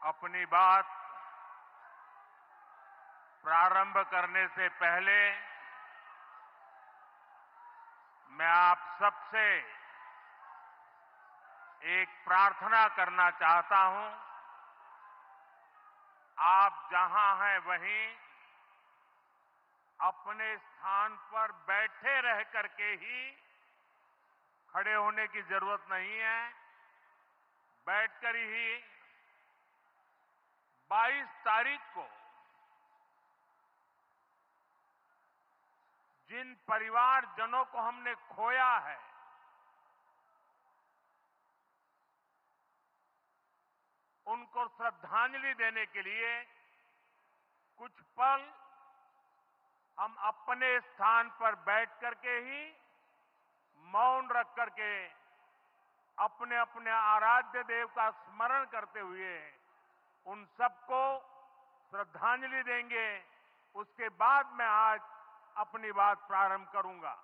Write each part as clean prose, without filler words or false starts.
अपनी बात प्रारंभ करने से पहले मैं आप सबसे एक प्रार्थना करना चाहता हूं। आप जहां हैं वहीं अपने स्थान पर बैठे रह करके ही, खड़े होने की जरूरत नहीं है, बैठकर ही 22 तारीख को जिन परिवारजनों को हमने खोया है, उनको श्रद्धांजलि देने के लिए कुछ पल हम अपने स्थान पर बैठ करके ही मौन रख करके अपने अपने आराध्य देव का स्मरण करते हुए उन सबको श्रद्धांजलि देंगे। उसके बाद मैं आज अपनी बात प्रारंभ करूंगा।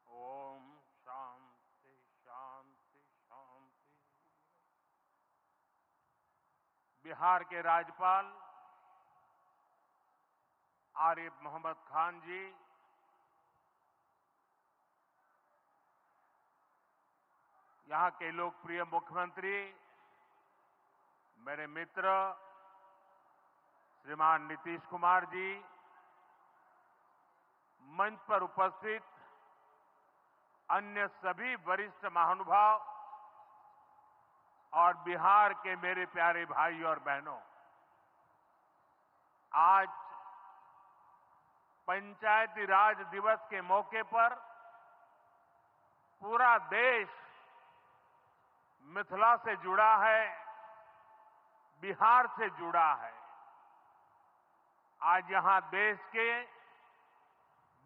ओम शांति शांति शांति। बिहार के राज्यपाल आरिफ मोहम्मद खान जी, यहां के लोकप्रिय मुख्यमंत्री मेरे मित्र श्रीमान नीतीश कुमार जी, मंच पर उपस्थित अन्य सभी वरिष्ठ महानुभाव और बिहार के मेरे प्यारे भाई और बहनों, आज पंचायती राज दिवस के मौके पर पूरा देश मिथिला से जुड़ा है, बिहार से जुड़ा है। आज यहां देश के,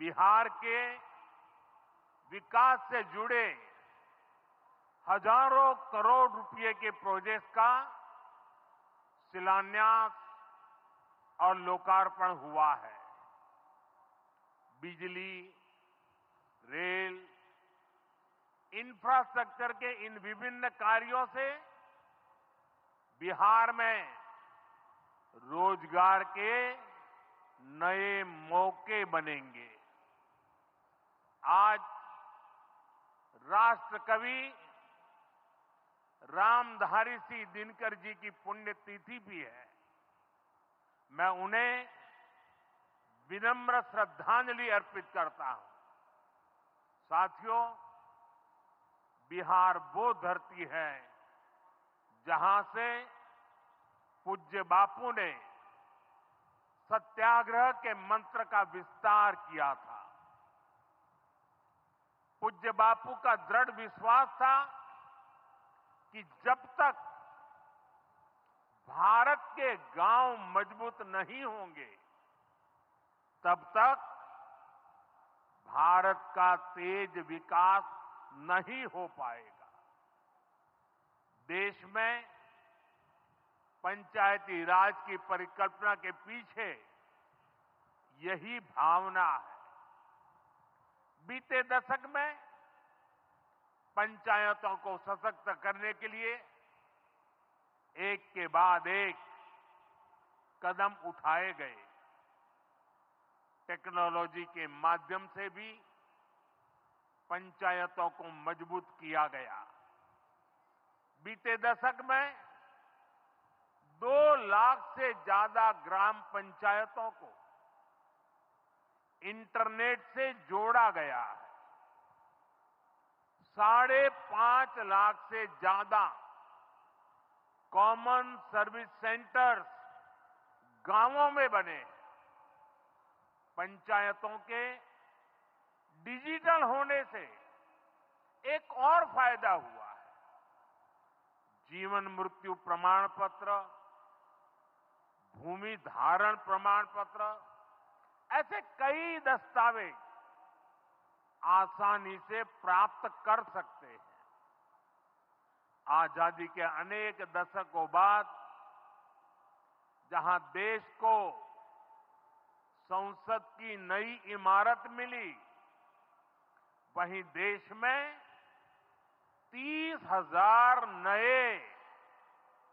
बिहार के विकास से जुड़े हजारों करोड़ रुपए के प्रोजेक्ट का शिलान्यास और लोकार्पण हुआ है। बिजली, रेल, इंफ्रास्ट्रक्चर के इन विभिन्न कार्यों से बिहार में रोजगार के नए मौके बनेंगे। आज राष्ट्र कवि रामधारी सिंह दिनकर जी की पुण्यतिथि भी है। मैं उन्हें विनम्र श्रद्धांजलि अर्पित करता हूं। साथियों, बिहार वो धरती है जहां से पूज्य बापू ने सत्याग्रह के मंत्र का विस्तार किया था। पूज्य बापू का दृढ़ विश्वास था कि जब तक भारत के गांव मजबूत नहीं होंगे, तब तक भारत का तेज विकास नहीं हो पाएगा। देश में पंचायती राज की परिकल्पना के पीछे यही भावना है। बीते दशक में पंचायतों को सशक्त करने के लिए एक के बाद एक कदम उठाए गए। टेक्नोलॉजी के माध्यम से भी पंचायतों को मजबूत किया गया। बीते दशक में 2 लाख से ज्यादा ग्राम पंचायतों को इंटरनेट से जोड़ा गया है। 5.5 लाख से ज्यादा कॉमन सर्विस सेंटर्स गांवों में बने। पंचायतों के डिजिटल होने से एक और फायदा हुआ है। जीवन मृत्यु प्रमाण पत्र, भूमि धारण प्रमाण पत्र, ऐसे कई दस्तावेज आसानी से प्राप्त कर सकते हैं। आजादी के अनेक दशकों बाद जहां देश को संसद की नई इमारत मिली, वहीं देश में 30,000 नए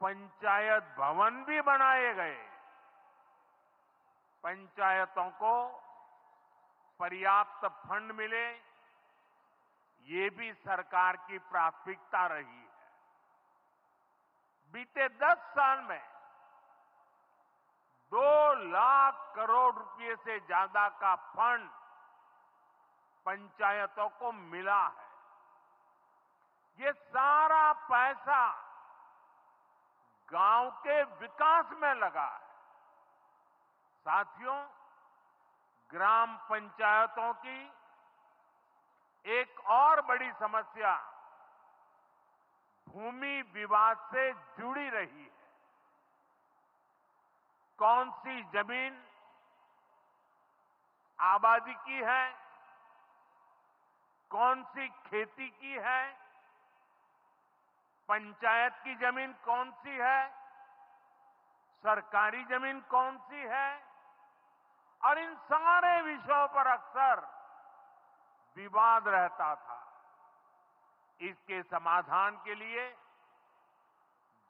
पंचायत भवन भी बनाए गए। पंचायतों को पर्याप्त फंड मिले, ये भी सरकार की प्राथमिकता रही है। बीते 10 साल में 2 लाख करोड़ रुपए से ज्यादा का फंड पंचायतों को मिला है। ये सारा पैसा गांव के विकास में लगा है। साथियों, ग्राम पंचायतों की एक और बड़ी समस्या भूमि विवाद से जुड़ी रही है। कौन सी जमीन आबादी की है, कौन सी खेती की है, पंचायत की जमीन कौन सी है, सरकारी जमीन कौन सी है, और इन सारे विषयों पर अक्सर विवाद रहता था। इसके समाधान के लिए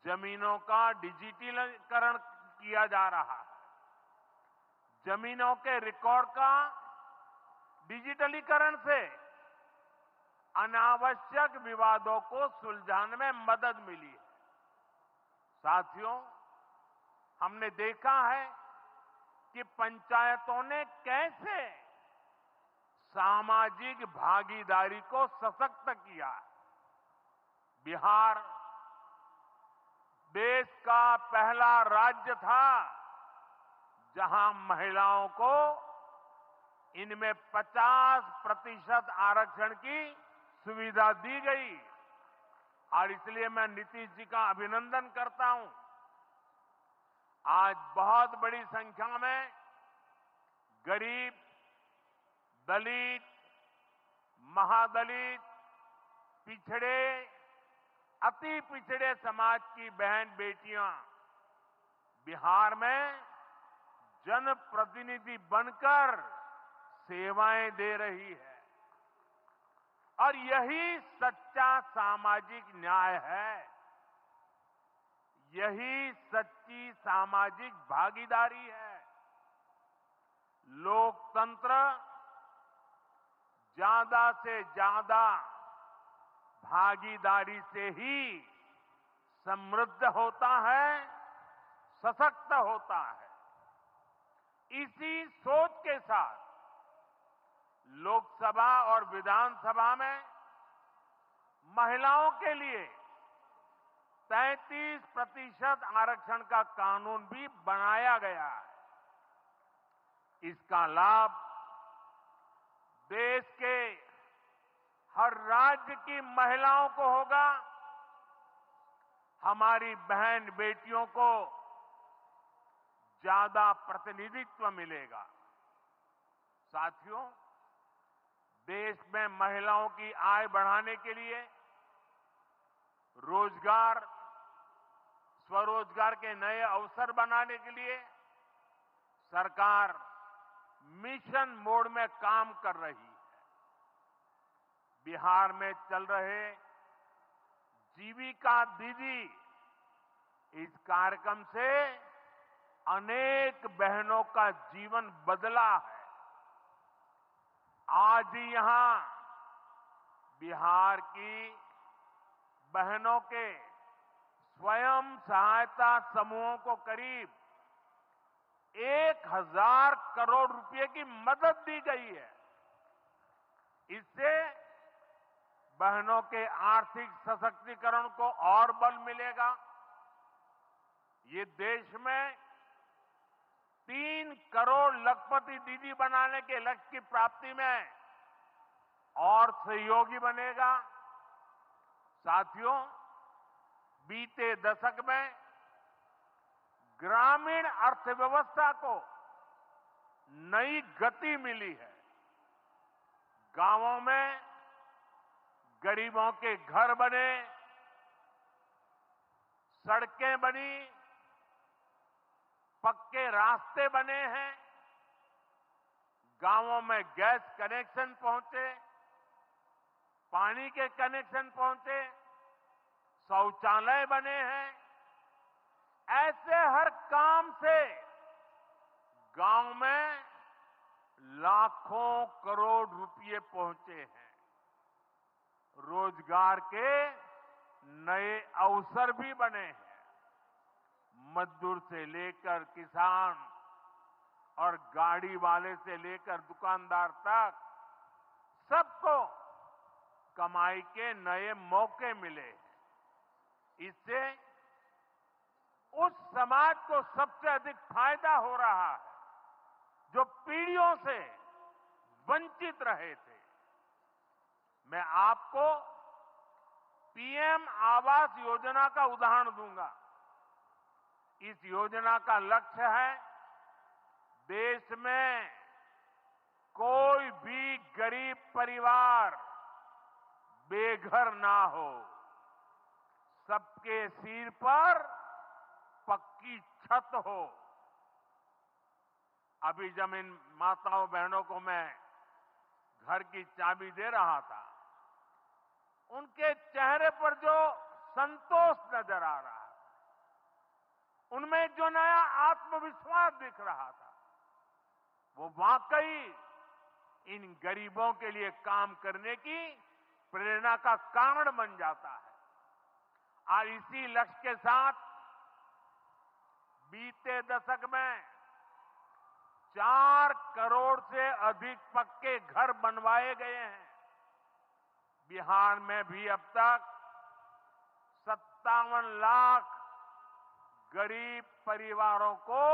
जमीनों का डिजिटलीकरण किया जा रहा है। जमीनों के रिकॉर्ड का डिजिटलीकरण से अनावश्यक विवादों को सुलझाने में मदद मिली है। साथियों, हमने देखा है कि पंचायतों ने कैसे सामाजिक भागीदारी को सशक्त किया। बिहार देश का पहला राज्य था जहां महिलाओं को इनमें 50% आरक्षण की सुविधा दी गई, और इसलिए मैं नीतीश जी का अभिनंदन करता हूं। आज बहुत बड़ी संख्या में गरीब, दलित, महादलित, पिछड़े, अति पिछड़े समाज की बहन बेटियां बिहार में जनप्रतिनिधि बनकर सेवाएं दे रही है, और यही सच्चा सामाजिक न्याय है। यही सच्ची सामाजिक भागीदारी है। लोकतंत्र ज्यादा से ज्यादा भागीदारी से ही समृद्ध होता है, सशक्त होता है। इसी सोच के साथ लोकसभा और विधानसभा में महिलाओं के लिए 33% आरक्षण का कानून भी बनाया गया है। इसका लाभ देश के हर राज्य की महिलाओं को होगा। हमारी बहन बेटियों को ज्यादा प्रतिनिधित्व मिलेगा। साथियों, देश में महिलाओं की आय बढ़ाने के लिए रोजगार, स्वरोजगार के नए अवसर बनाने के लिए सरकार मिशन मोड में काम कर रही है। बिहार में चल रहे जीविका दीदी इस कार्यक्रम से अनेक बहनों का जीवन बदला है। आज ही यहां बिहार की बहनों के स्वयं सहायता समूहों को करीब 1,000 करोड़ रुपए की मदद दी गई है। इससे बहनों के आर्थिक सशक्तिकरण को और बल मिलेगा। ये देश में 3 करोड़ लखपति दीदी बनाने के लक्ष्य की प्राप्ति में और सहयोगी बनेगा। साथियों, बीते दशक में ग्रामीण अर्थव्यवस्था को नई गति मिली है। गांवों में गरीबों के घर बने, सड़कें बनी, पक्के रास्ते बने हैं, गांवों में गैस कनेक्शन पहुंचे, पानी के कनेक्शन पहुंचे, शौचालय बने हैं। ऐसे हर काम से गांव में लाखों करोड़ रुपए पहुंचे हैं। रोजगार के नए अवसर भी बने हैं। मजदूर से लेकर किसान और गाड़ी वाले से लेकर दुकानदार तक सबको कमाई के नए मौके मिले हैं। इससे उस समाज को सबसे अधिक फायदा हो रहा है जो पीढ़ियों से वंचित रहे थे। मैं आपको पीएम आवास योजना का उदाहरण दूंगा। इस योजना का लक्ष्य है देश में कोई भी गरीब परिवार बेघर ना हो, सबके सिर पर पक्की छत हो। अभी जब इन माताओं बहनों को मैं घर की चाबी दे रहा था, उनके चेहरे पर जो संतोष नजर आ रहा था, उनमें जो नया आत्मविश्वास दिख रहा था, वो वाकई इन गरीबों के लिए काम करने की प्रेरणा का कारण बन जाता है। और इसी लक्ष्य के साथ बीते दशक में 4 करोड़ से अधिक पक्के घर बनवाए गए हैं। बिहार में भी अब तक 57 लाख गरीब परिवारों को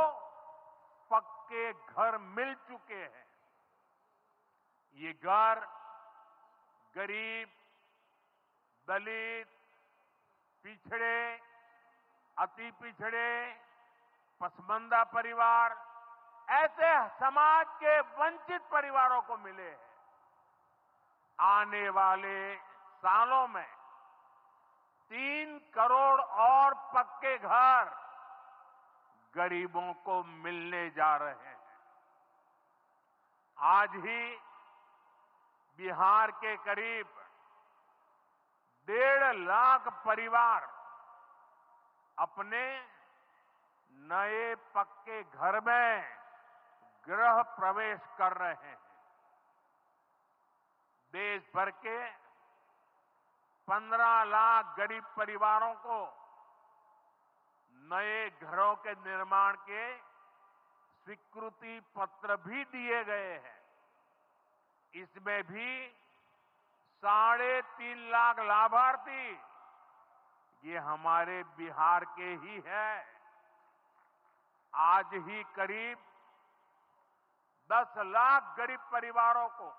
पक्के घर मिल चुके हैं। ये घर गरीब, दलित, पिछड़े, अति पिछड़े, पसमानदा परिवार, ऐसे समाज के वंचित परिवारों को मिले हैं। आने वाले सालों में 3 करोड़ और पक्के घर गरीबों को मिलने जा रहे हैं। आज ही बिहार के करीब 1.5 लाख परिवार अपने नए पक्के घर में गृह प्रवेश कर रहे हैं। देश भर के 15 लाख गरीब परिवारों को नए घरों के निर्माण के स्वीकृति पत्र भी दिए गए हैं। इसमें भी 3.5 लाख लाभार्थी ये हमारे बिहार के ही हैं। आज ही करीब 10 लाख गरीब परिवारों को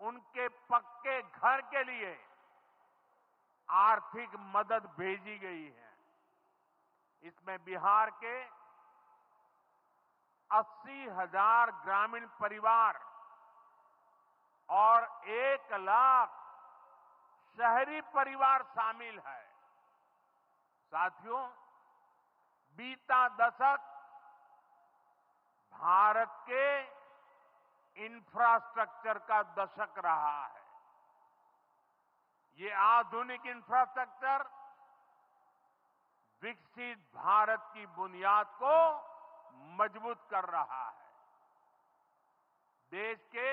उनके पक्के घर के लिए आर्थिक मदद भेजी गई है। इसमें बिहार के 80,000 ग्रामीण परिवार और 1 लाख शहरी परिवार शामिल है। साथियों, बीता दशक भारत के इंफ्रास्ट्रक्चर का दशक रहा है। ये आधुनिक इंफ्रास्ट्रक्चर विकसित भारत की बुनियाद को मजबूत कर रहा है। देश के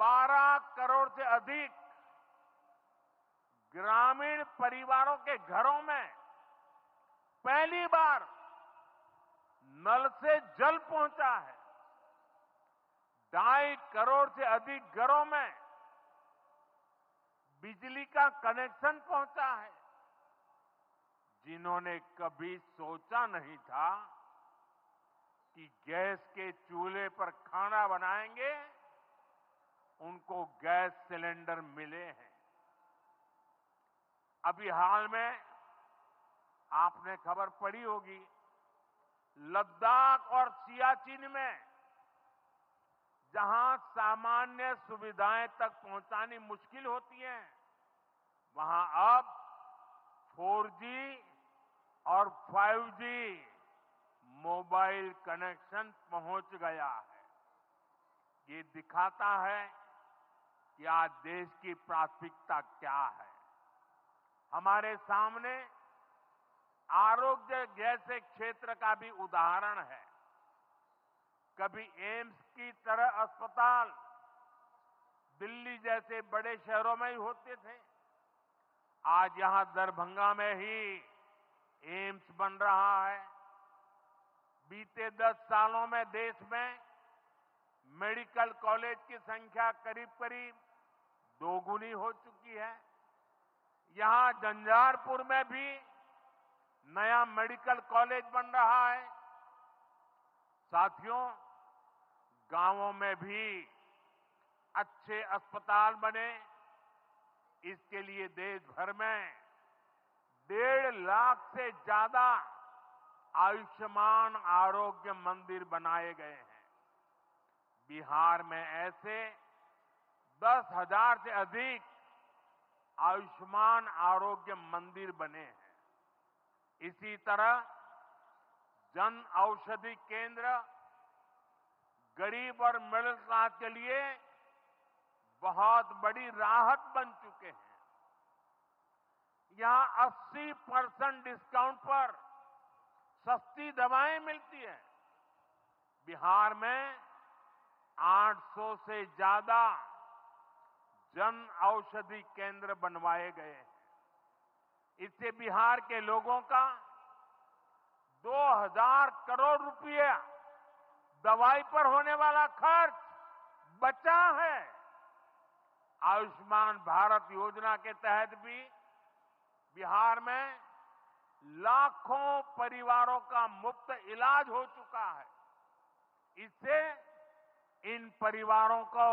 12 करोड़ से अधिक ग्रामीण परिवारों के घरों में पहली बार नल से जल पहुंचा है। 2.5 करोड़ से अधिक घरों में बिजली का कनेक्शन पहुंचा है। जिन्होंने कभी सोचा नहीं था कि गैस के चूल्हे पर खाना बनाएंगे, उनको गैस सिलेंडर मिले हैं। अभी हाल में आपने खबर पढ़ी होगी, लद्दाख और सियाचिन में जहां सामान्य सुविधाएं तक पहुंचानी मुश्किल होती है, वहां अब 4G और 5G मोबाइल कनेक्शन पहुंच गया है। ये दिखाता है कि आज देश की प्राथमिकता क्या है। हमारे सामने आरोग्य जैसे क्षेत्र का भी उदाहरण है। कभी एम्स की तरह अस्पताल दिल्ली जैसे बड़े शहरों में ही होते थे, आज यहां दरभंगा में ही एम्स बन रहा है। बीते 10 सालों में देश में मेडिकल कॉलेज की संख्या करीब करीब दोगुनी हो चुकी है। यहां झंझारपुर में भी नया मेडिकल कॉलेज बन रहा है। साथियों, गांवों में भी अच्छे अस्पताल बने, इसके लिए देश भर में 1.5 लाख से ज्यादा आयुष्मान आरोग्य मंदिर बनाए गए हैं। बिहार में ऐसे 10,000 से अधिक आयुष्मान आरोग्य मंदिर बने हैं। इसी तरह जन औषधि केंद्र गरीब और मिडिल क्लास के लिए बहुत बड़ी राहत बन चुके हैं। यहां 80% डिस्काउंट पर सस्ती दवाएं मिलती हैं। बिहार में 800 से ज्यादा जन औषधि केंद्र बनवाए गए हैं। इससे बिहार के लोगों का 2,000 करोड़ रुपया दवाई पर होने वाला खर्च बचा है। आयुष्मान भारत योजना के तहत भी बिहार में लाखों परिवारों का मुफ्त इलाज हो चुका है। इससे इन परिवारों को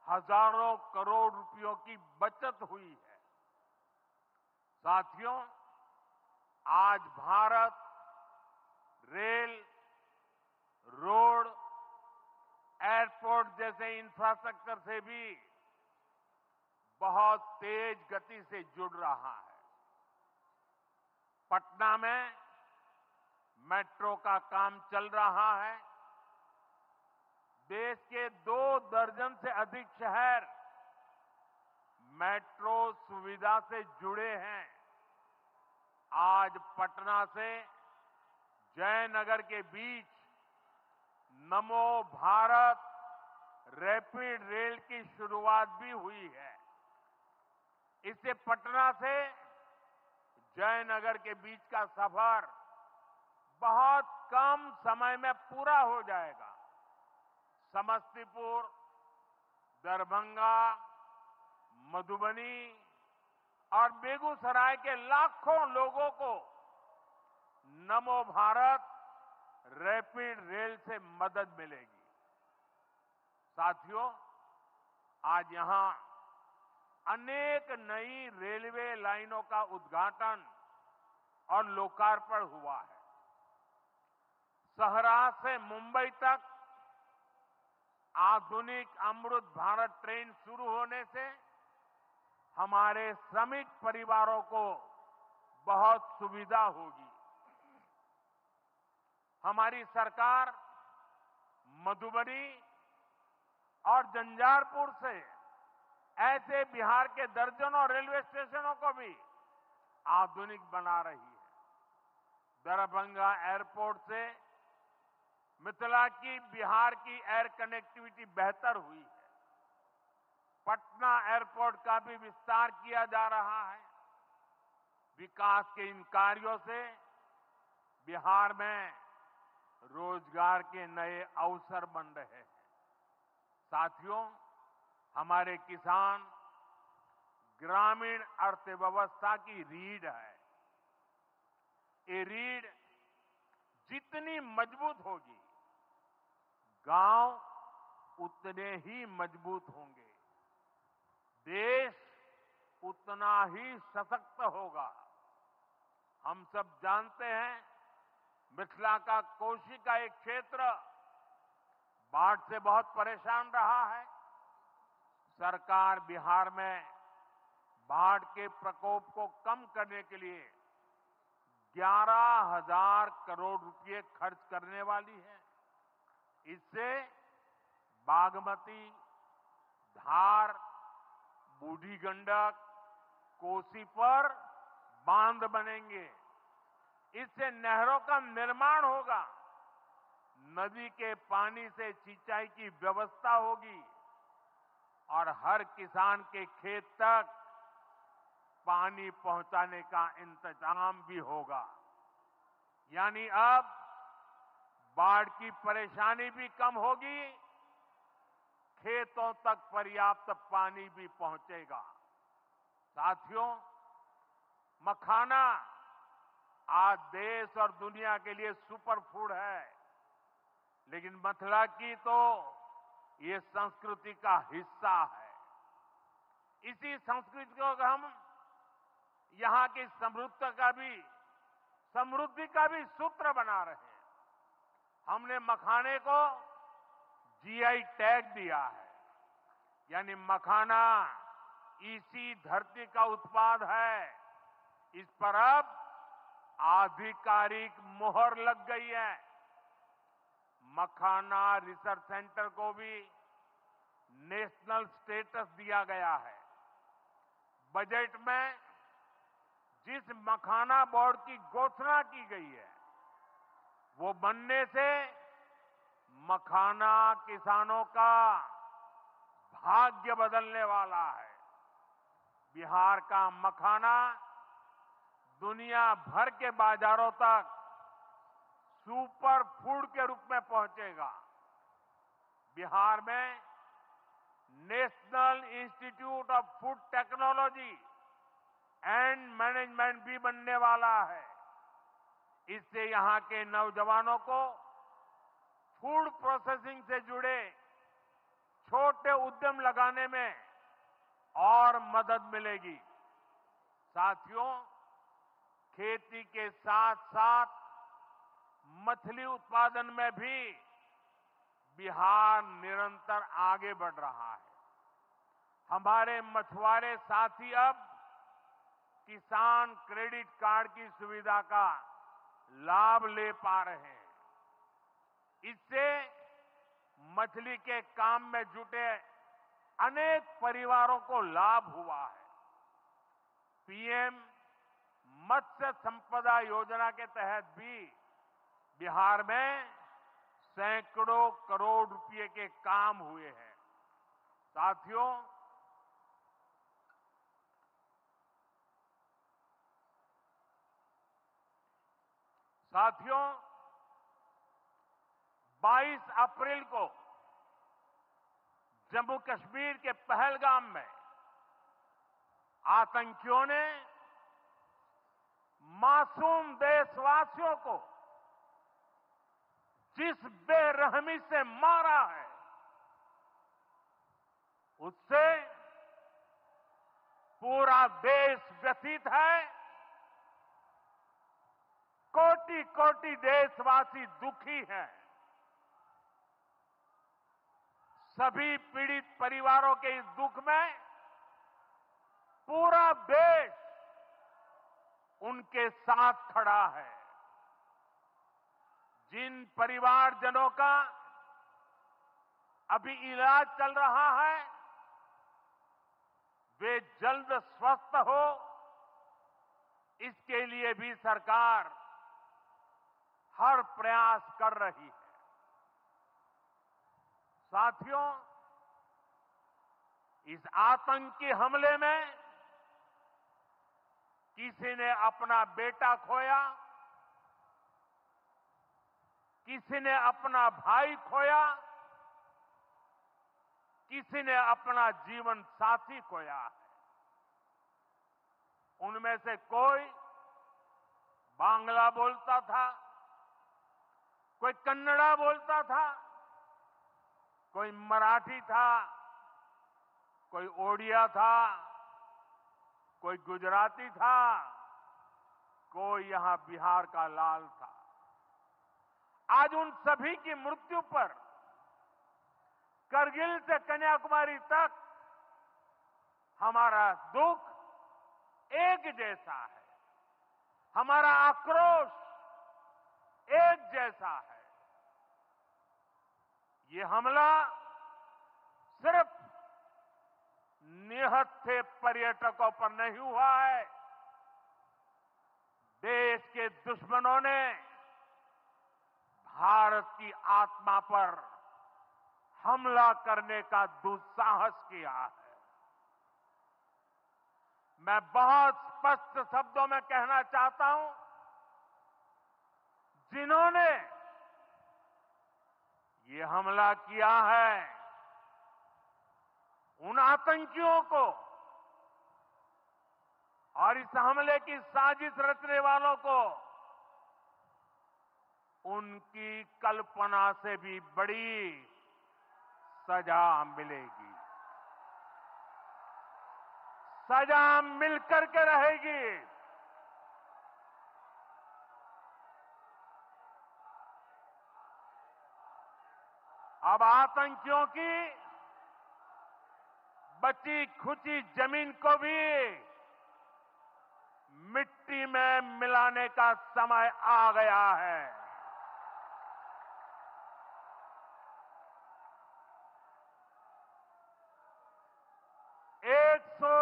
हजारों करोड़ रुपयों की बचत हुई है। साथियों, आज भारत रेल, रोड, एयरपोर्ट जैसे इंफ्रास्ट्रक्चर से भी बहुत तेज गति से जुड़ रहा है। पटना में मेट्रो का काम चल रहा है। देश के 2 दर्जन से अधिक शहर मेट्रो सुविधा से जुड़े हैं। आज पटना से जयनगर के बीच नमो भारत रैपिड रेल की शुरुआत भी हुई है। इससे पटना से जयनगर के बीच का सफर बहुत कम समय में पूरा हो जाएगा। समस्तीपुर, दरभंगा, मधुबनी और बेगूसराय के लाखों लोगों को नमो भारत रैपिड रेल से मदद मिलेगी। साथियों, आज यहां अनेक नई रेलवे लाइनों का उद्घाटन और लोकार्पण हुआ है। सहरा से मुंबई तक आधुनिक अमृत भारत ट्रेन शुरू होने से हमारे श्रमिक परिवारों को बहुत सुविधा होगी। हमारी सरकार मधुबनी और झंझारपुर से ऐसे बिहार के दर्जनों रेलवे स्टेशनों को भी आधुनिक बना रही है। दरभंगा एयरपोर्ट से मिथिला की बिहार की एयर कनेक्टिविटी बेहतर हुई है। पटना एयरपोर्ट का भी विस्तार किया जा रहा है। विकास के इन कार्यों से बिहार में रोजगार के नए अवसर बन रहे हैं। साथियों, हमारे किसान ग्रामीण अर्थव्यवस्था की रीढ़ है। ये रीढ़ जितनी मजबूत होगी, गांव उतने ही मजबूत होंगे, देश उतना ही सशक्त होगा। हम सब जानते हैं, मिथिला का कोशी का एक क्षेत्र बाढ़ से बहुत परेशान रहा है। सरकार बिहार में बाढ़ के प्रकोप को कम करने के लिए 11,000 करोड़ रुपए खर्च करने वाली है। इससे बागमती, धार, बूढ़ी गंडक, कोसी पर बांध बनेंगे। इससे नहरों का निर्माण होगा, नदी के पानी से सिंचाई की व्यवस्था होगी और हर किसान के खेत तक पानी पहुंचाने का इंतजाम भी होगा। यानी अब बाढ़ की परेशानी भी कम होगी, खेतों तक पर्याप्त पानी भी पहुंचेगा। साथियों, मखाना आज देश और दुनिया के लिए सुपर फूड है, लेकिन मिथिला की तो ये संस्कृति का हिस्सा है। इसी संस्कृति को हम यहां की समृद्धि का भी सूत्र बना रहे हैं। हमने मखाने को जीआई टैग दिया है, यानी मखाना इसी धरती का उत्पाद है। इस पर अब आधिकारिक मोहर लग गई है। मखाना रिसर्च सेंटर को भी नेशनल स्टेटस दिया गया है। बजट में जिस मखाना बोर्ड की घोषणा की गई है, वो बनने से मखाना किसानों का भाग्य बदलने वाला है। बिहार का मखाना दुनिया भर के बाजारों तक सुपर फूड के रूप में पहुंचेगा। बिहार में national institute of food technology and management भी बनने वाला है। इससे यहां के नौजवानों को फूड प्रोसेसिंग से जुड़े छोटे उद्यम लगाने में और मदद मिलेगी। साथियों, खेती के साथ साथ मछली उत्पादन में भी बिहार निरंतर आगे बढ़ रहा है। हमारे मछुआरे साथी अब किसान क्रेडिट कार्ड की सुविधा का लाभ ले पा रहे हैं। इससे मछली के काम में जुटे अनेक परिवारों को लाभ हुआ है। पीएम मत्स्य संपदा योजना के तहत भी बिहार में सैकड़ों करोड़ रुपए के काम हुए हैं। साथियों, साथियों 22 अप्रैल को जम्मू कश्मीर के पहलगाम में आतंकियों ने मासूम देशवासियों को जिस बेरहमी से मारा है, उससे पूरा देश व्यथित है। कोटि कोटि देशवासी दुखी हैं। सभी पीड़ित परिवारों के इस दुख में पूरा देश उनके साथ खड़ा है। जिन परिवारजनों का अभी इलाज चल रहा है, वे जल्द स्वस्थ हो, इसके लिए भी सरकार हर प्रयास कर रही है। साथियों, इस आतंकी हमले में किसी ने अपना बेटा खोया, किसी ने अपना भाई खोया, किसी ने अपना जीवन साथी खोया है। उनमें से कोई बांग्ला बोलता था, कोई कन्नड़ा बोलता था, कोई मराठी था, कोई ओडिया था, कोई गुजराती था, कोई यहां बिहार का लाल था। आज उन सभी की मृत्यु पर करगिल से कन्याकुमारी तक हमारा दुख एक जैसा है, हमारा आक्रोश एक जैसा है। ये हमला सिर्फ निहत्थे पर्यटकों पर नहीं हुआ है, देश के दुश्मनों ने भारत की आत्मा पर हमला करने का दुस्साहस किया है। मैं बहुत स्पष्ट शब्दों में कहना चाहता हूं, जिन्होंने ये हमला किया है, उन आतंकियों को और इस हमले की साजिश रचने वालों को उनकी कल्पना से भी बड़ी सजा मिलेगी, सजा मिलकर के रहेगी। अब आतंकियों की बची खुची जमीन को भी मिट्टी में मिलाने का समय आ गया है। एक सौ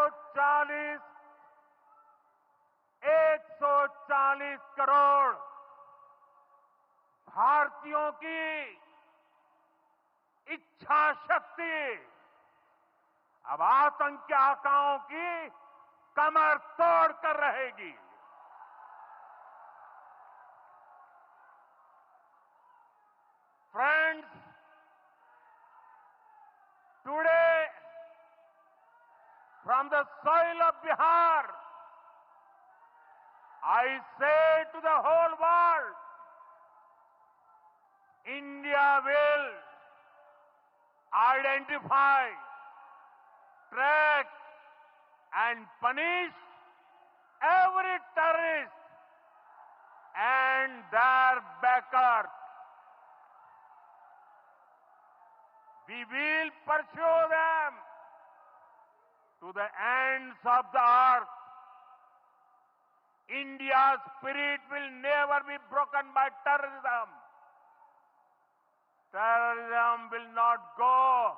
चालीस करोड़ भारतीयों की इच्छा शक्ति अब आतंकी आकाओं की कमर तोड़ कर रहेगी। Friends, today from the soil of Bihar, I say to the whole world, India will identify, track and punish every terrorist and their backers. We will pursue them to the ends of the earth. India's spirit will never be broken by terrorism. Terrorism will not go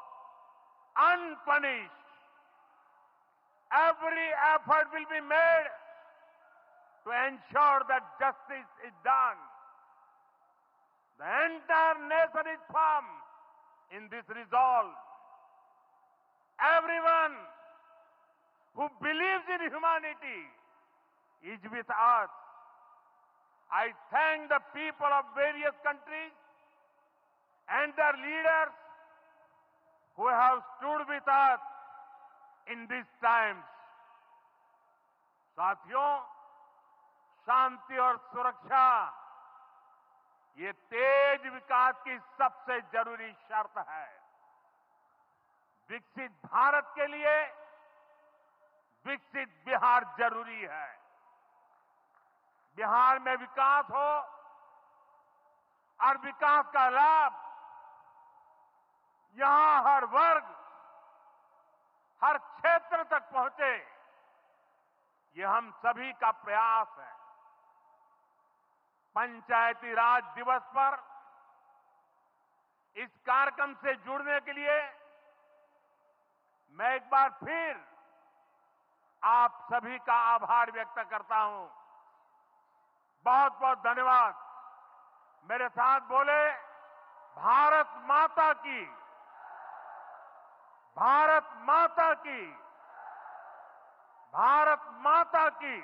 unpunished. Every effort will be made to ensure that justice is done. The entire nation is firm in this resolve. Everyone who believes in humanity is with us. I thank the people of various countries and their leaders who have stood with us in these times. साथियों, शांति और सुरक्षा ये तेज विकास की सबसे जरूरी शर्त है। विकसित भारत के लिए विकसित बिहार जरूरी है। बिहार में विकास हो और विकास का लाभ यहां हर वर्ग, हर क्षेत्र तक पहुंचे, ये हम सभी का प्रयास है। पंचायती राज दिवस पर इस कार्यक्रम से जुड़ने के लिए मैं एक बार फिर आप सभी का आभार व्यक्त करता हूं। बहुत बहुत धन्यवाद। मेरे साथ बोले, भारत माता की, भारत माता की, भारत माता की।